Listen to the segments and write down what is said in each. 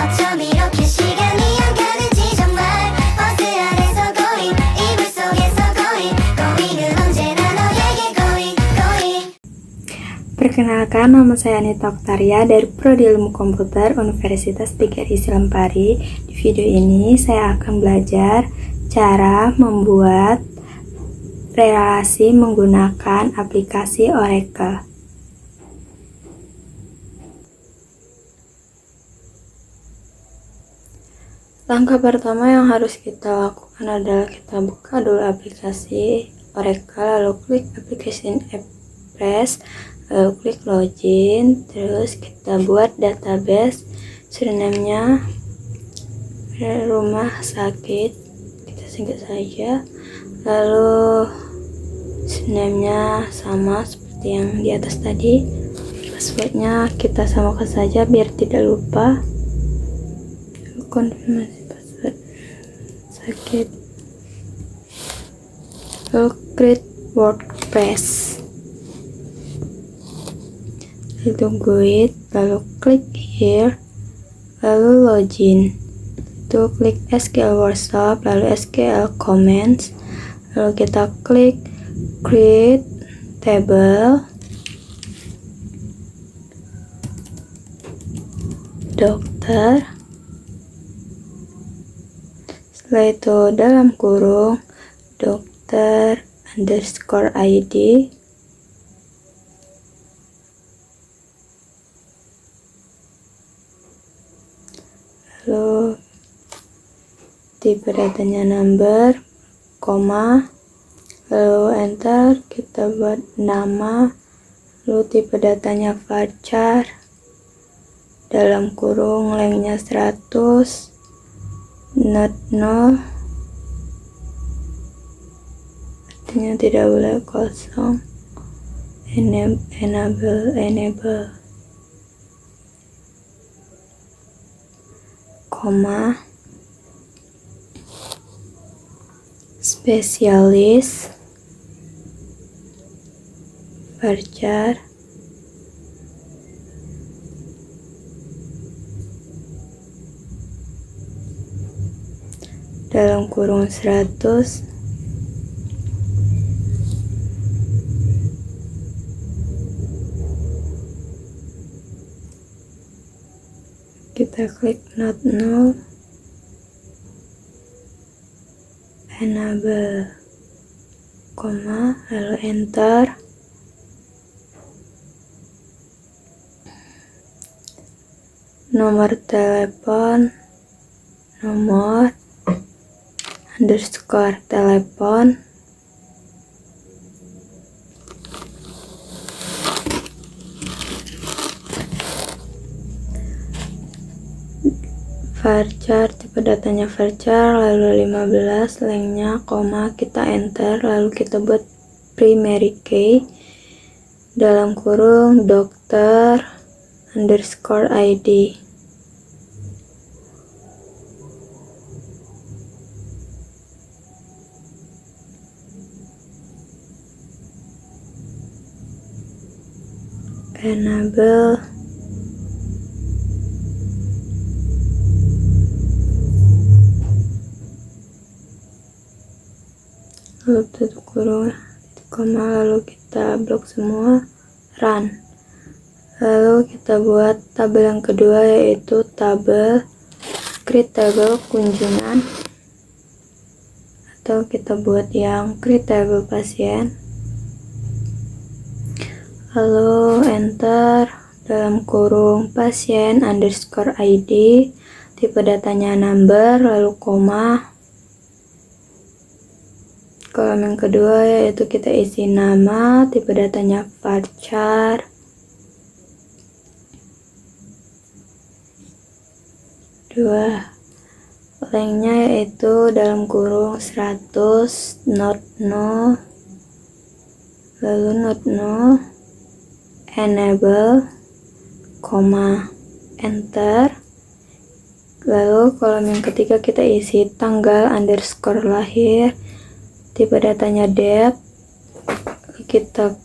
어쩜 이렇게 시간이 안 가는지 정말 버스 안에서 going 이불 속에서 going은 언제나 너에게 going. Perkenalkan, nama saya Anita Oktaria dari Prodi Ilmu Komputer Universitas PGRI Lempari. Di video ini saya akan belajar cara membuat relasi menggunakan aplikasi Oracle. Langkah pertama yang harus kita lakukan adalah kita buka dulu aplikasi Oracle, lalu klik application Express, lalu klik login, terus kita buat database, surname-nya rumah sakit, kita singkat saja, lalu surname-nya sama seperti yang di atas tadi, password-nya kita samakan saja biar tidak lupa, konfirmasi password sakit, lalu create WordPress, tungguin, lalu klik here, lalu login, itu klik SQL Workshop, lalu SQL Commands, lalu kita klik create table, dokter, setelah itu dalam kurung dokter underscore ID, lalu tipe datanya number, koma, lalu enter, kita buat nama, lalu tipe datanya varchar, dalam kurung lengthnya 100, not null, artinya tidak boleh kosong, enable, koma, spesialis, varchar, dalam kurung 100, kita klik not null, enable, koma, lalu enter, nomor telepon, nomor underscore telepon, varchar, tipe datanya varchar, lalu 15, lengthnya, koma, kita enter, lalu kita buat primary key, dalam kurung dokter underscore ID, enable, lalu tutup kurung, koma, lalu kita blok semua, run, lalu kita buat tabel yang kedua yaitu tabel create table kunjungan, atau kita buat yang create table pasien, lalu enter, dalam kurung pasien underscore ID, tipe datanya number, lalu koma, kolom yang kedua yaitu kita isi nama, tipe datanya varchar, dua, lengthnya yaitu dalam kurung 100, not null, lalu not null, enable, koma, enter, lalu kolom yang ketiga kita isi tanggal underscore lahir, tipe datanya date, kita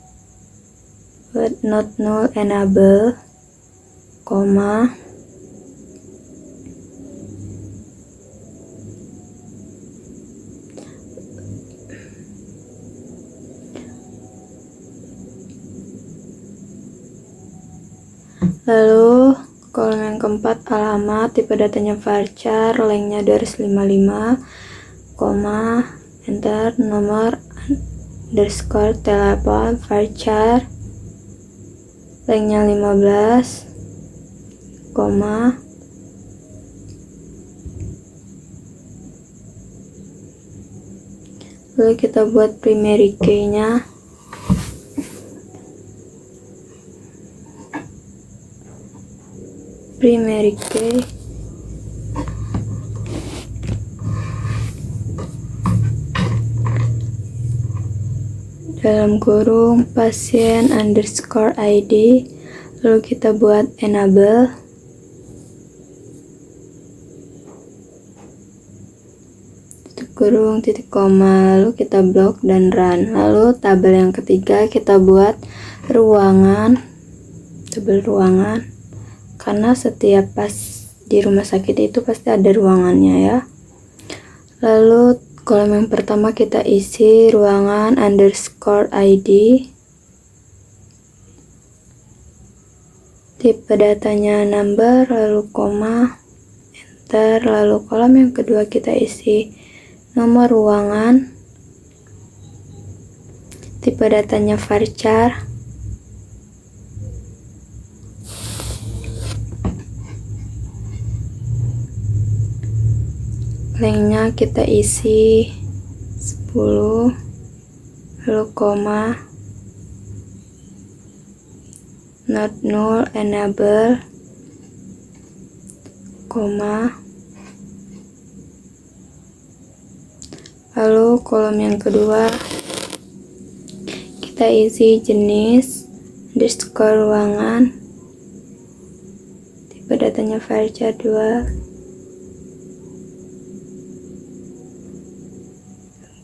buat not null, enable, koma, Lalu kolom yang keempat alamat, tipe datanya varchar, lengthnya 255, koma, enter, nomor underscore telepon varchar, lengthnya 15, koma, lalu kita buat primary key nya. Primary key dalam kurung pasien underscore ID, lalu kita buat enable, tutup kurung, titik koma, lalu kita blok dan run. Lalu tabel yang ketiga kita buat ruangan, tabel ruangan, karena setiap pas di rumah sakit itu pasti ada ruangannya ya. Lalu kolom yang pertama kita isi ruangan underscore ID, tipe datanya number, lalu koma, enter. Lalu kolom yang kedua kita isi nomor ruangan, tipe datanya varchar, lengthnya kita isi 10, lalu koma, not null, enable, koma. Lalu kolom yang kedua kita isi jenis underscore ruangan, tipe datanya varchar 2,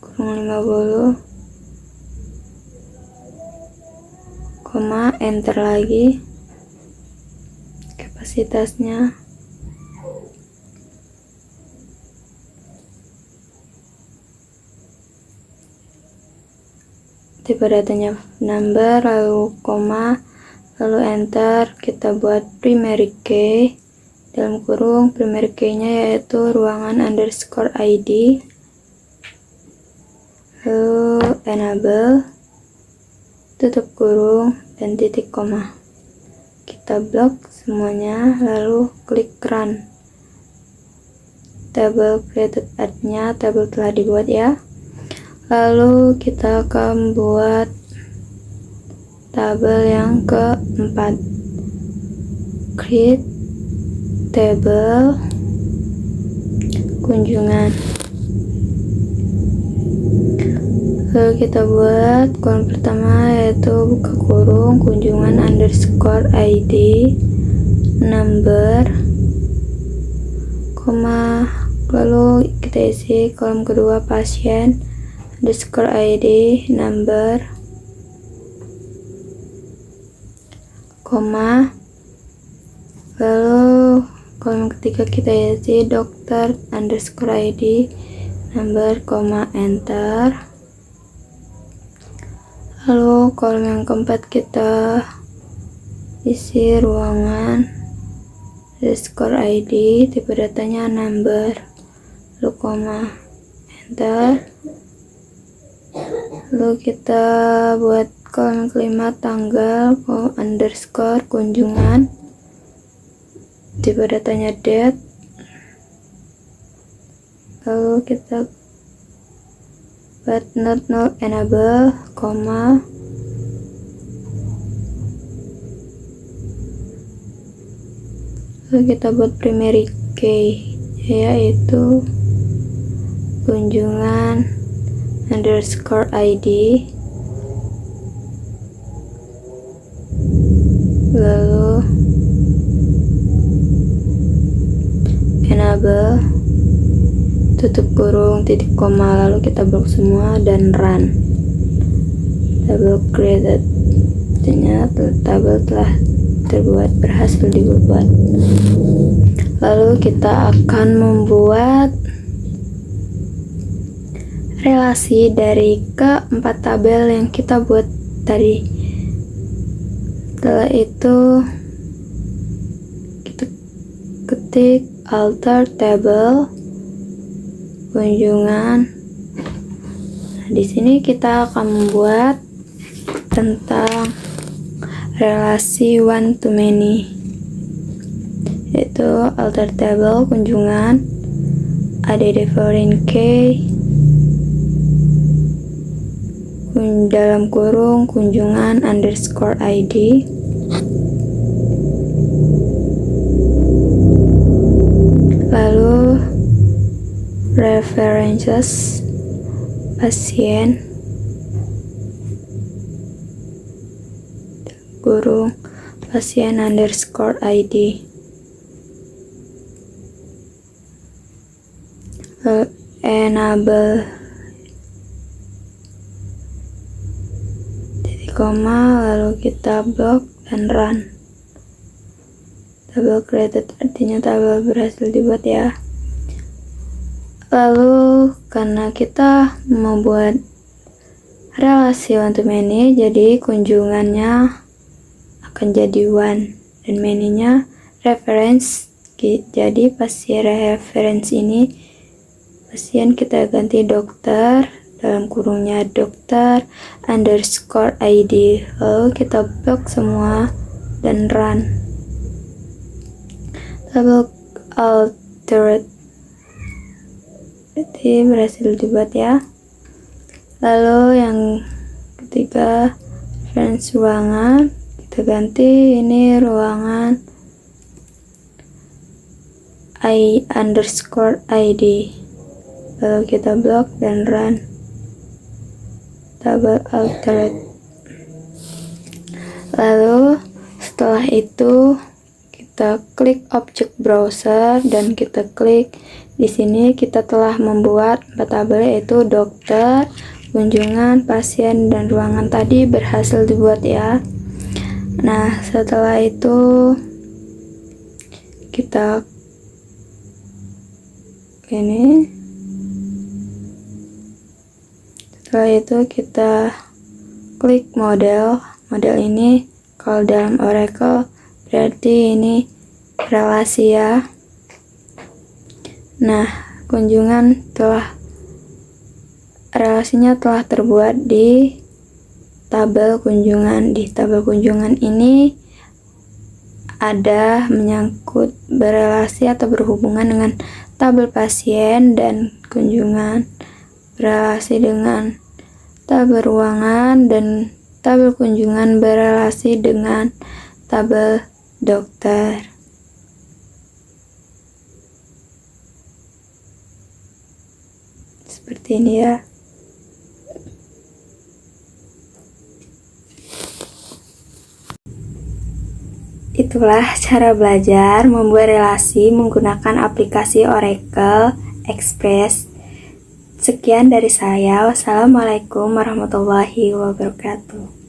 kurung 50, koma, enter lagi, kapasitasnya tipe datanya number, lalu koma, lalu enter. Kita buat primary key dalam kurung, primary key nya yaitu ruangan underscore ID, lalu enable, tutup kurung dan titik koma. Kita blok semuanya, lalu klik run. Tabel created nya tabel telah dibuat ya. Lalu kita akan buat tabel yang keempat, create table kunjungan. Lalu kita buat kolom pertama yaitu buka kurung kunjungan underscore ID number, koma, lalu kita isi kolom kedua pasien underscore ID number, koma, lalu kolom ketiga kita isi dokter underscore ID number, koma, enter. Lalu kolom yang keempat kita isi ruangan underscore ID, tipe datanya number, lalu koma, enter. Lalu kita buat kolom kelima tanggal, underscore kunjungan, tipe datanya date, lalu kita buat not null, enable, koma, lalu kita buat primary key yaitu kunjungan underscore ID, lalu enable, tutup kurung, titik koma, lalu kita blok semua dan run. Tabel created nya tabel telah terbuat, berhasil dibuat. Lalu kita akan membuat relasi dari keempat tabel yang kita buat tadi. Setelah itu ketik alter table kunjungan. Di sini kita akan membuat tentang relasi one to many, yaitu alter table kunjungan ada different key dalam kurung kunjungan underscore ID. Lalu references pasien kurung pasien underscore ID. Enable titik koma, lalu kita blok dan run. Tabel created artinya tabel berhasil dibuat ya. Lalu karena kita membuat relasi one to many, jadi kunjungannya akan jadi one dan many-nya reference. Jadi pasien reference ini pasien kita ganti dokter dalam kurungnya dokter underscore ID, lalu kita blok semua dan run. Tabel altered jadi berhasil dibuat ya. Lalu yang ketiga reference ruangan, kita ganti ini ruangan I underscore ID, lalu kita blok dan run. Tabel altered. Lalu setelah itu kita klik objek browser dan kita klik di sini. Kita telah membuat 4 tabel, yaitu dokter, kunjungan, pasien, dan ruangan tadi berhasil dibuat ya. Nah, setelah itu kita ini. Setelah itu kita klik model. Model ini kalau dalam Oracle berarti ini relasi ya. Nah, relasinya telah terbuat di tabel kunjungan. Di tabel kunjungan ini ada menyangkut berelasi atau berhubungan dengan tabel pasien, dan kunjungan berelasi dengan tabel ruangan, dan tabel kunjungan berelasi dengan tabel dokter. Seperti ini ya. Itulah cara belajar membuat relasi menggunakan aplikasi Oracle Express. Sekian dari saya. Wassalamualaikum warahmatullahi wabarakatuh.